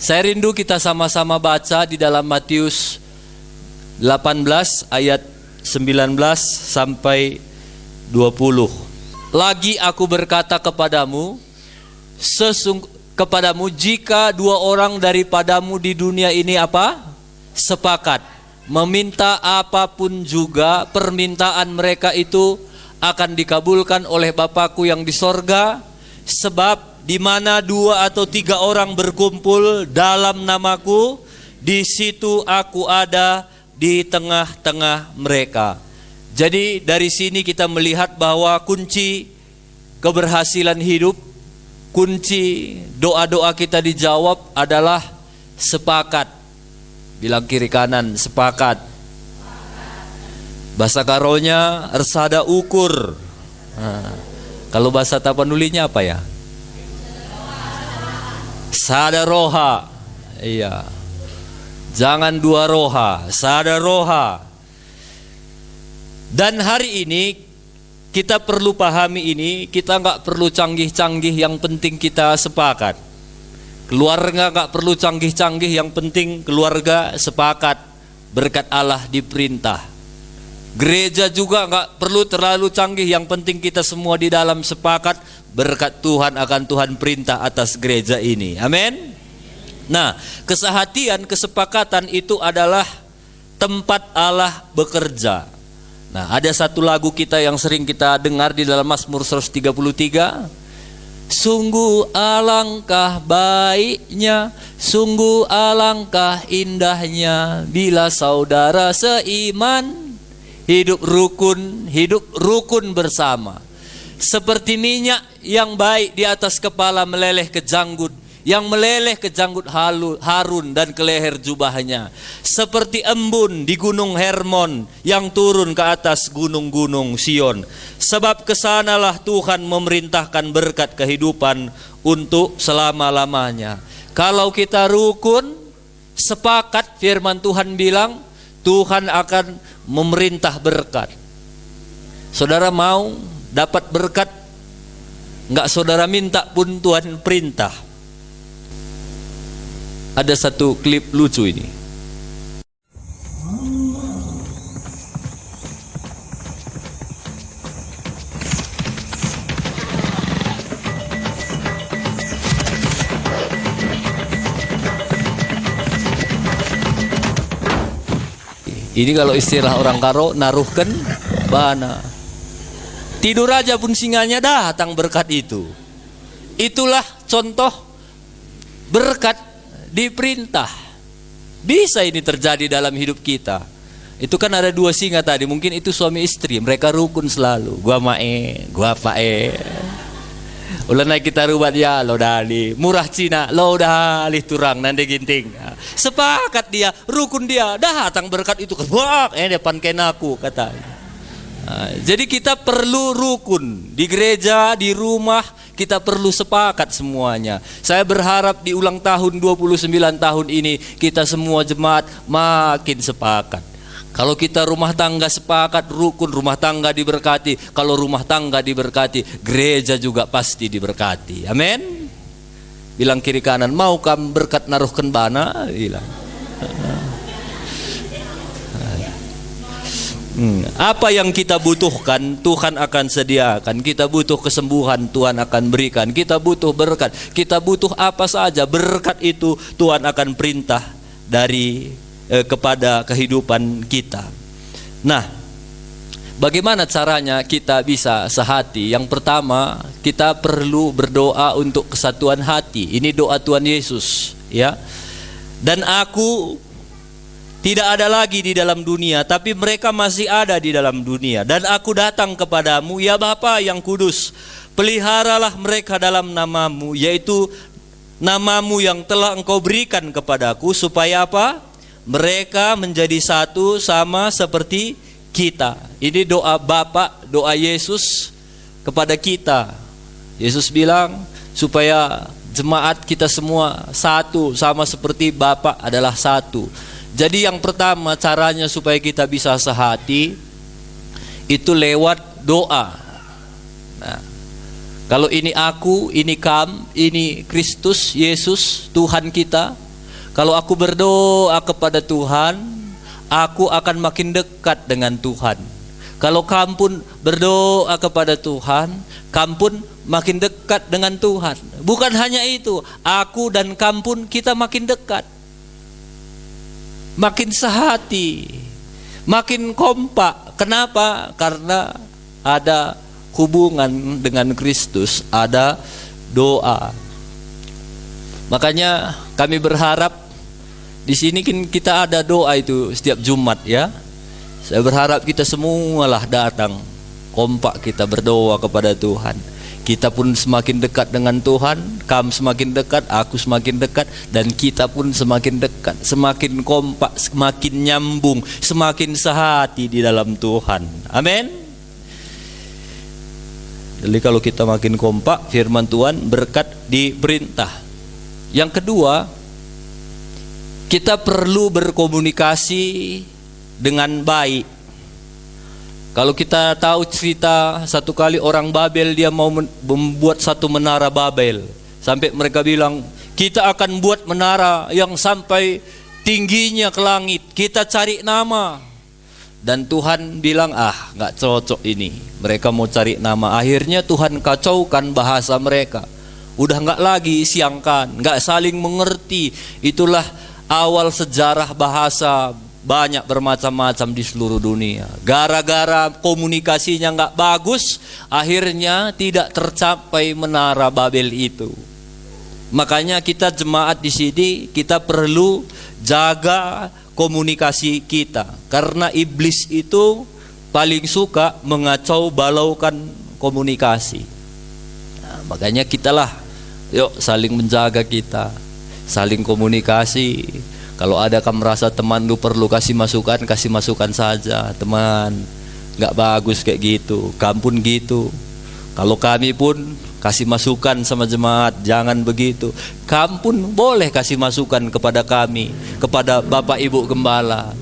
Saya rindu kita sama-sama baca di dalam Matius 18 ayat 19 sampai 20. Lagi aku berkata kepadamu, jika dua orang daripadamu di dunia ini apa? Sepakat meminta apapun juga, permintaan mereka itu akan dikabulkan oleh Bapakku yang di sorga. Sebab di mana 2 atau 3 orang berkumpul dalam namaku, di situ aku ada di tengah-tengah mereka. Jadi dari sini kita melihat bahwa kunci keberhasilan hidup, kunci doa-doa kita dijawab adalah sepakat. Bilang kiri kanan, sepakat. Bahasa Karonya ersada ukur. Kalau bahasa Tapanulinya apa ya? Sada roha. Iya. Jangan dua roha, sada roha. Dan hari ini kita perlu pahami ini, kita nggak perlu canggih-canggih, yang penting kita sepakat. Keluarga nggak perlu canggih-canggih, yang penting keluarga sepakat. Berkat Allah diperintah. Gereja juga nggak perlu terlalu canggih, yang penting kita semua di dalam sepakat. Berkat Tuhan akan Tuhan perintah atas gereja ini. Amin. Nah, kesehatian, kesepakatan itu adalah tempat Allah bekerja. Nah, ada satu lagu kita yang sering kita dengar di dalam Mazmur 133. Sungguh alangkah baiknya, sungguh alangkah indahnya bila saudara seiman hidup rukun bersama. Seperti minyak yang baik di atas kepala meleleh ke janggut, yang meleleh ke janggut Harun dan ke leher jubahnya. Seperti embun di gunung Hermon yang turun ke atas gunung-gunung Sion. Sebab kesanalah Tuhan memerintahkan berkat kehidupan untuk selama-lamanya. Kalau kita rukun, sepakat, firman Tuhan bilang, Tuhan akan memerintah berkat. Saudara mau dapat berkat, enggak saudara minta pun Tuhan perintah. Ada satu klip lucu ini. Ini kalau istilah orang Karo, naruhkan bana. Tidur aja pun singanya datang berkat itu. Itulah contoh berkat diperintah. Bisa ini terjadi dalam hidup kita. Itu kan ada 2 singa tadi, mungkin itu suami istri, mereka rukun selalu. Gua mae, gua pae. Ulah naik kita rubat ya lo dali, murah Cina lo dali turang nanti ginting. Sepakat dia, rukun dia, datang berkat itu kebak depan kenaku katanya. Jadi kita perlu rukun di gereja, di rumah, kita perlu sepakat semuanya. Saya berharap di ulang tahun 29 tahun ini kita semua jemaat makin sepakat. Kalau kita rumah tangga sepakat, rukun, rumah tangga diberkati. Kalau rumah tangga diberkati, gereja juga pasti diberkati. Amin. Bilang kiri kanan, mau kam berkat naruhkan bana? Bilang. Apa yang kita butuhkan Tuhan akan sediakan. Kita butuh kesembuhan, Tuhan akan berikan. Kita butuh berkat, kita butuh apa saja, berkat itu Tuhan akan perintah dari kepada kehidupan kita. Nah, bagaimana caranya kita bisa sehati? Yang pertama, kita perlu berdoa untuk kesatuan hati. Ini doa Tuhan Yesus, ya. Dan aku tidak ada lagi di dalam dunia, tapi mereka masih ada di dalam dunia. Dan aku datang kepadamu, ya Bapa yang kudus, peliharalah mereka dalam namamu, yaitu namamu yang telah engkau berikan kepadaku, supaya apa? Mereka menjadi satu sama seperti kita. Ini doa Bapa, doa Yesus kepada kita. Yesus bilang supaya jemaat kita semua satu sama seperti Bapa adalah satu. Jadi yang pertama caranya supaya kita bisa sehati itu lewat doa. Nah, kalau ini aku, ini kam, ini Kristus, Yesus, Tuhan kita, Kalau aku berdoa kepada Tuhan, aku akan makin dekat dengan Tuhan. Kalau kamu pun berdoa kepada Tuhan, kamu pun makin dekat dengan Tuhan. Bukan hanya itu, aku dan kamu pun kita makin dekat, makin sehati, makin kompak. Kenapa? Karena ada hubungan dengan Kristus, ada doa. Makanya kami berharap di sini kita ada doa itu setiap Jumat ya. Saya berharap kita semualah datang kompak, kita berdoa kepada Tuhan. Kita pun semakin dekat dengan Tuhan, kamu semakin dekat, aku semakin dekat, dan kita pun semakin dekat, semakin kompak, semakin nyambung, semakin sehati di dalam Tuhan. Amin. Jadi kalau kita makin kompak, firman Tuhan, berkat diperintah. Yang kedua, kita perlu berkomunikasi dengan baik. Kalau kita tahu cerita satu kali orang Babel, dia mau membuat satu menara Babel. Sampai mereka bilang, kita akan buat menara yang sampai tingginya ke langit. Kita cari nama. Dan Tuhan bilang, gak cocok ini. Mereka mau cari nama. Akhirnya Tuhan kacaukan bahasa mereka. Udah gak lagi siangkan, gak saling mengerti. Itulah awal sejarah bahasa banyak bermacam-macam di seluruh dunia. Gara-gara komunikasinya nggak bagus, akhirnya tidak tercapai menara Babel itu. Makanya kita jemaat di sini, kita perlu jaga komunikasi kita, karena iblis itu paling suka mengacau balaukan komunikasi. Nah, makanya kitalah, yuk saling menjaga kita, saling komunikasi. Kalau ada kamu merasa teman lu perlu kasih masukan saja. Teman, gak bagus kayak gitu, kamu pun gitu. Kalau kami pun kasih masukan sama jemaat, jangan begitu. Kamu pun boleh kasih masukan kepada kami, kepada Bapak Ibu Gembala.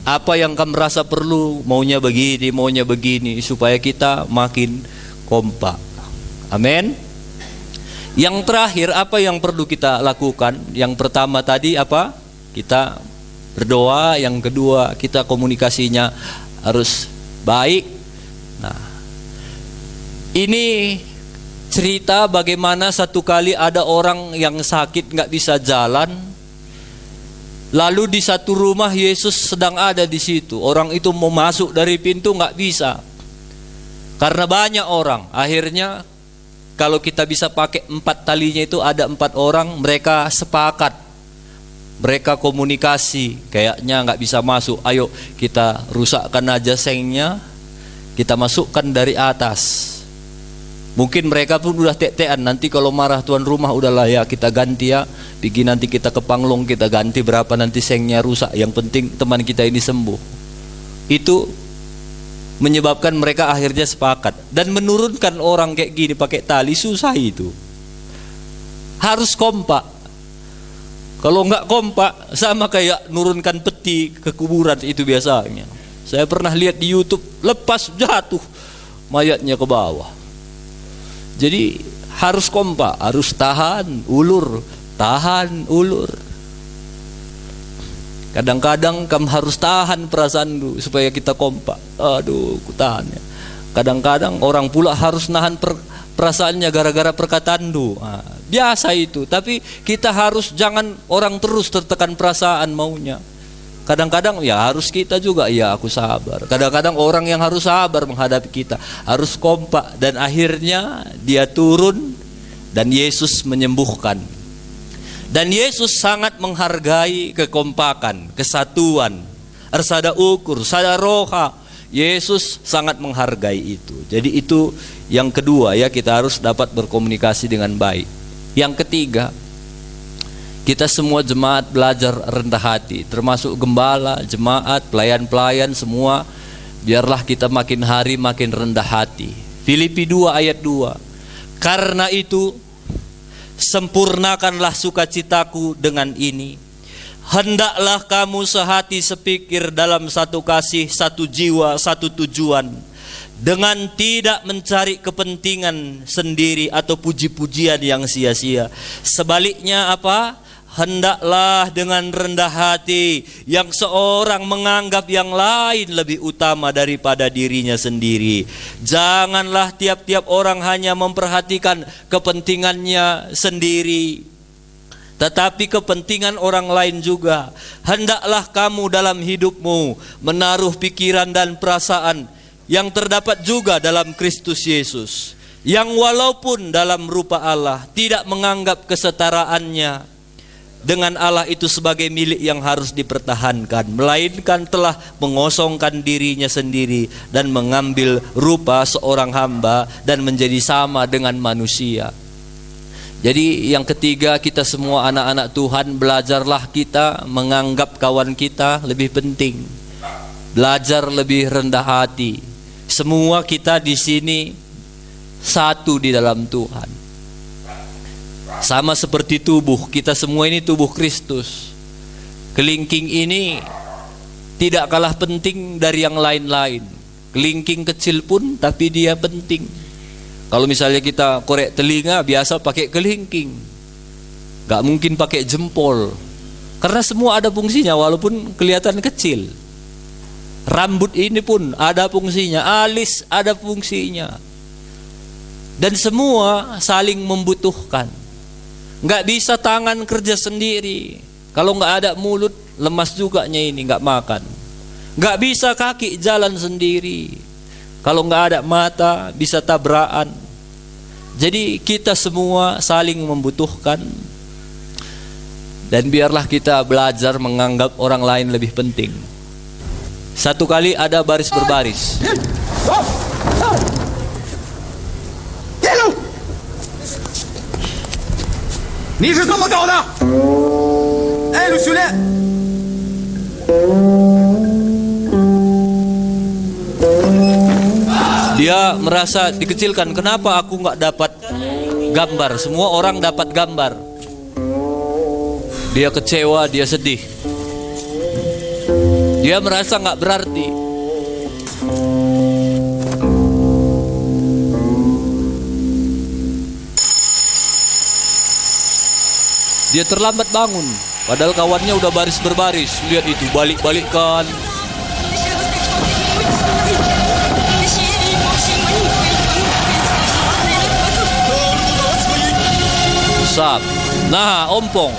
Apa yang kamu merasa perlu, maunya begini, supaya kita makin kompak. Amin. Yang terakhir, apa yang perlu kita lakukan? Yang pertama tadi apa? Kita berdoa. Yang kedua, kita komunikasinya harus baik. Nah, ini cerita bagaimana satu kali ada orang yang sakit gak bisa jalan. Lalu di satu rumah Yesus sedang ada di situ. Orang itu mau masuk dari pintu gak bisa, karena banyak orang. Akhirnya kalau kita bisa pakai 4 talinya itu, ada 4 orang, mereka sepakat. Mereka komunikasi, kayaknya nggak bisa masuk. Ayo kita rusakkan aja sengnya, kita masukkan dari atas. Mungkin mereka pun udah tek-tekan, nanti kalau marah tuan rumah, udahlah ya kita ganti ya. Pergi nanti kita ke Panglong, kita ganti berapa nanti sengnya rusak. Yang penting teman kita ini sembuh. Itu menyebabkan mereka akhirnya sepakat. Dan menurunkan orang kayak gini pakai tali susah itu. Harus kompak. Kalau nggak kompak, sama kayak nurunkan peti ke kuburan itu biasanya. Saya pernah lihat di YouTube, lepas jatuh mayatnya ke bawah. Jadi harus kompak, harus tahan ulur. Kadang-kadang kamu harus tahan perasaan dulu supaya kita kompak. Aduh, ku tahan ya. Kadang-kadang orang pula harus nahan perasaannya gara-gara perkataan du. Biasa itu, tapi kita harus jangan orang terus tertekan perasaan maunya. Kadang-kadang ya harus kita juga, ya aku sabar. Kadang-kadang orang yang harus sabar menghadapi kita, harus kompak. Dan akhirnya dia turun dan Yesus menyembuhkan. Dan Yesus sangat menghargai kekompakan, kesatuan, arsada ukur, sada roha. Yesus sangat menghargai itu. Jadi itu yang kedua ya, kita harus dapat berkomunikasi dengan baik. Yang ketiga, kita semua jemaat belajar rendah hati, termasuk gembala, jemaat, pelayan-pelayan semua. Biarlah kita makin hari makin rendah hati. Filipi 2 ayat 2. Karena itu sempurnakanlah sukacitaku dengan ini. Hendaklah kamu sehati sepikir dalam satu kasih, satu jiwa, satu tujuan, dengan tidak mencari kepentingan sendiri atau puji-pujian yang sia-sia. Sebaliknya apa? hendaklah dengan rendah hati, yang seorang menganggap yang lain lebih utama daripada dirinya sendiri. Janganlah tiap-tiap orang hanya memperhatikan kepentingannya sendiri, tetapi kepentingan orang lain juga. Hendaklah kamu dalam hidupmu menaruh pikiran dan perasaan yang terdapat juga dalam Kristus Yesus, yang walaupun dalam rupa Allah tidak menganggap kesetaraannya dengan Allah itu sebagai milik yang harus dipertahankan, melainkan telah mengosongkan dirinya sendiri dan mengambil rupa seorang hamba dan menjadi sama dengan manusia. Jadi yang ketiga, kita semua anak-anak Tuhan, belajarlah kita menganggap kawan kita lebih penting. Belajar lebih rendah hati. Semua kita di sini satu di dalam Tuhan. Sama seperti tubuh, kita semua ini tubuh Kristus. Kelingking ini tidak kalah penting dari yang lain-lain. Kelingking kecil pun tapi dia penting. Kalau misalnya kita korek telinga, biasa pakai kelingking, gak mungkin pakai jempol, karena semua ada fungsinya walaupun kelihatan kecil. Rambut ini pun ada fungsinya, alis ada fungsinya, dan semua saling membutuhkan. Gak bisa tangan kerja sendiri, kalau gak ada mulut lemas juga ini, gak makan. Gak bisa kaki jalan sendiri, kalau gak ada mata bisa tabrakan. Jadi kita semua saling membutuhkan, dan biarlah kita belajar menganggap orang lain lebih penting. Satu kali ada baris berbaris. Ni是怎么搞的？哎，陆训练。Dia merasa dikecilkan. Kenapa aku nggak dapat gambar? Semua orang dapat gambar. Dia kecewa, dia sedih. Dia merasa nggak berarti. Dia terlambat bangun, padahal kawannya udah baris berbaris. Lihat itu, balik-balikkan. Sap. Nah, ompong.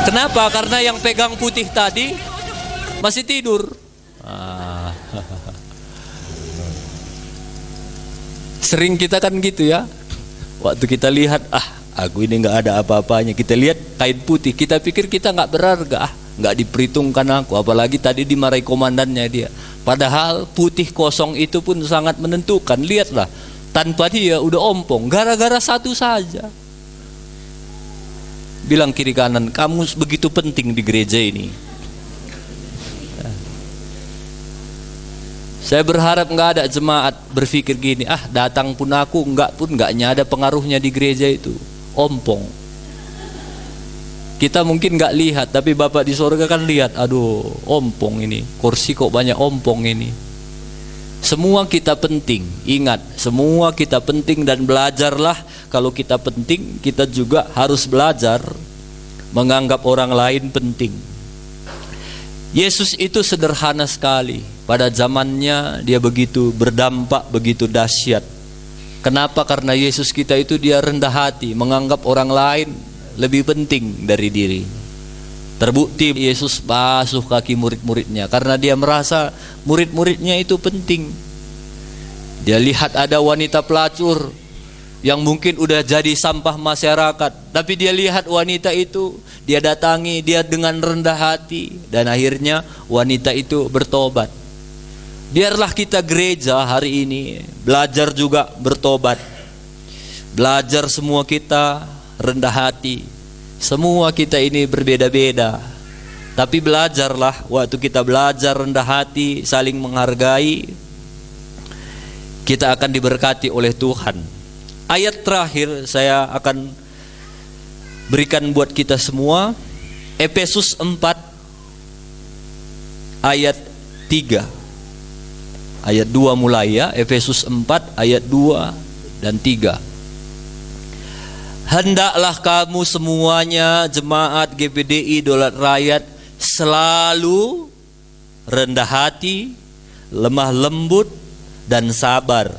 Kenapa? Karena yang pegang putih tadi masih tidur. Sering kita kan gitu ya. Waktu kita lihat, aku ini nggak ada apa-apanya. Kita lihat kain putih, kita pikir kita nggak berharga, nggak diperhitungkan aku. Apalagi tadi dimarahi komandannya dia. Padahal putih kosong itu pun sangat menentukan. Lihatlah, tanpa dia udah ompong, gara-gara satu saja. Bilang kiri kanan, kamu begitu penting di gereja ini. Saya berharap nggak ada jemaat berpikir gini, datang pun aku, nggaknya ada pengaruhnya di gereja itu. Ompong. Kita mungkin nggak lihat, tapi Bapak di sorga kan lihat. Aduh, ompong ini, kursi kok banyak ompong ini. Semua kita penting. Ingat, semua kita penting, dan belajarlah. Kalau kita penting, kita juga harus belajar menganggap orang lain penting. Yesus itu sederhana sekali. Pada zamannya dia begitu berdampak, begitu dahsyat. Kenapa? Karena Yesus kita itu dia rendah hati, menganggap orang lain lebih penting dari diri. Terbukti Yesus basuh kaki murid-muridnya karena dia merasa murid-muridnya itu penting. Dia lihat ada wanita pelacur yang mungkin udah jadi sampah masyarakat, tapi dia lihat wanita itu, dia datangi, dia dengan rendah hati, dan akhirnya wanita itu bertobat. Biarlah kita gereja hari ini belajar juga bertobat. Belajar semua kita rendah hati. Semua kita ini berbeda-beda, tapi belajarlah. Waktu kita belajar rendah hati, saling menghargai, kita akan diberkati oleh Tuhan. Ayat terakhir saya akan berikan buat kita semua, Efesus 4 ayat 3. Ayat 2 mulai ya, Efesus 4 ayat 2 dan 3. hendaklah kamu semuanya jemaat GPDI Daulat Rakyat selalu rendah hati, lemah lembut, dan sabar.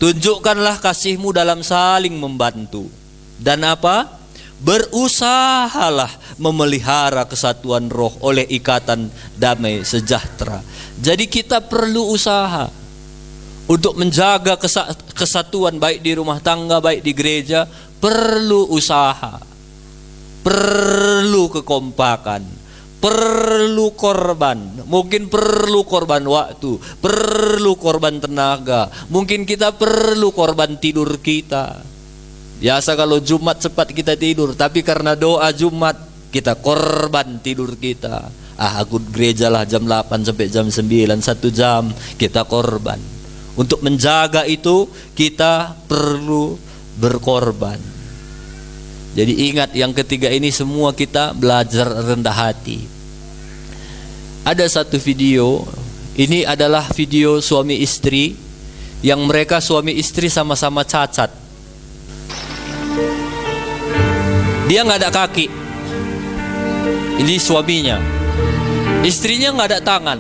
Tunjukkanlah kasihmu dalam saling membantu. Dan apa? Berusahalah memelihara kesatuan roh oleh ikatan damai sejahtera. Jadi kita perlu usaha untuk menjaga kesatuan, baik di rumah tangga, baik di gereja. Perlu usaha, perlu kekompakan, perlu korban. Mungkin perlu korban waktu, perlu korban tenaga. Mungkin kita perlu korban tidur kita. Biasa kalau Jumat cepat kita tidur, tapi karena doa Jumat kita korban tidur kita. Aku gereja lah jam 8 sampai jam 9, 1 jam kita korban. Untuk menjaga itu kita perlu berkorban. Jadi ingat, yang ketiga ini semua kita belajar rendah hati. Ada satu video, ini adalah video suami istri, yang mereka suami istri sama-sama cacat. Dia nggak ada kaki, ini suaminya. Istrinya nggak ada tangan.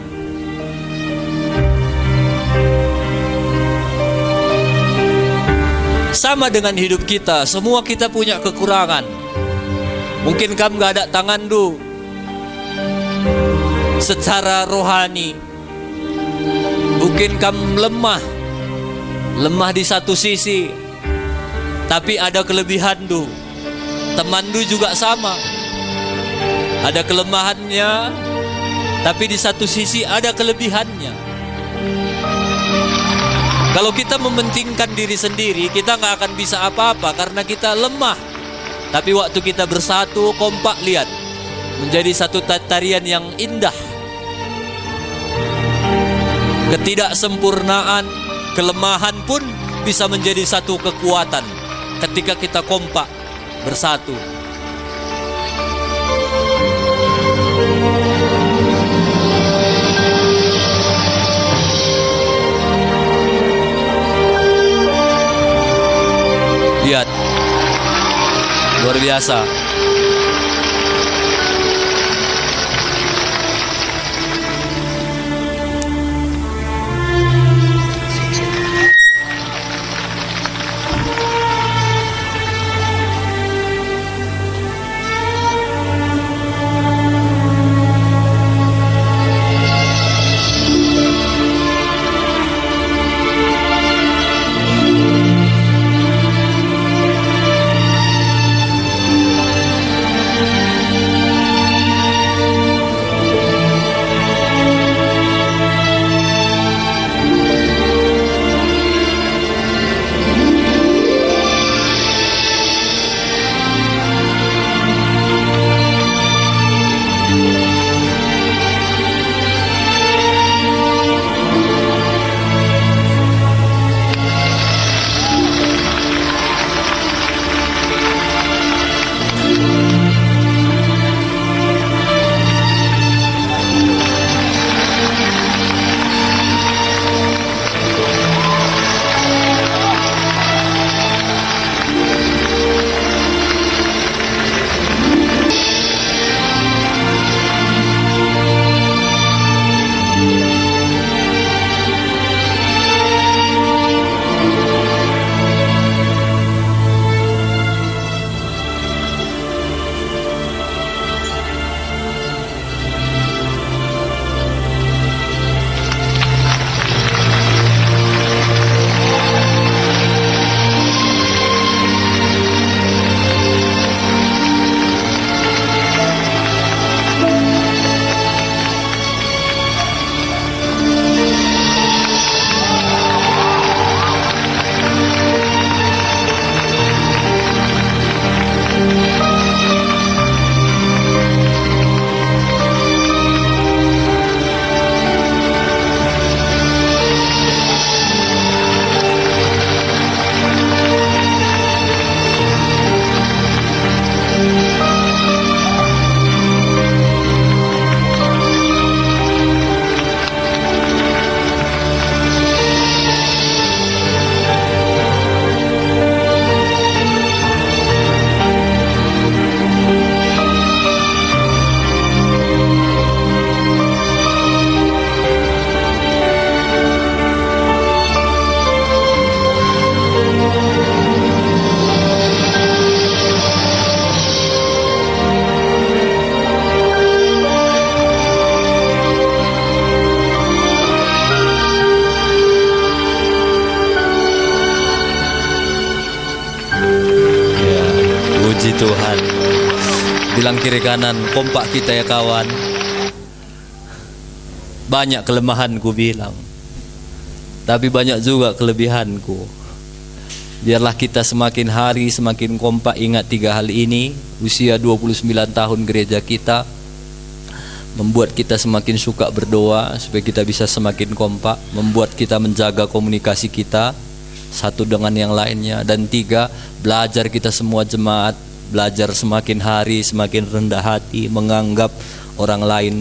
Sama dengan hidup kita, semua kita punya kekurangan. Mungkin kamu gak ada tangan dulu secara rohani. Mungkin kamu lemah di satu sisi, tapi ada kelebihan dulu. Teman dulu juga sama, ada kelemahannya, tapi di satu sisi ada kelebihannya. Kalau kita mementingkan diri sendiri, kita nggak akan bisa apa-apa karena kita lemah. Tapi waktu kita bersatu, kompak, lihat, menjadi satu tarian yang indah. Ketidaksempurnaan, kelemahan pun bisa menjadi satu kekuatan ketika kita kompak bersatu. Lihat, luar biasa. Bilang kiri kanan, kompak kita ya kawan. Banyak kelemahanku bilang, tapi banyak juga kelebihanku. Biarlah kita semakin hari semakin kompak. Ingat 3 hal ini. Usia 29 tahun gereja kita membuat kita semakin suka berdoa supaya kita bisa semakin kompak, membuat kita menjaga komunikasi kita satu dengan yang lainnya. Dan 3, belajar kita semua jemaat, belajar semakin hari semakin rendah hati, menganggap orang lain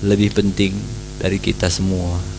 lebih penting dari kita semua.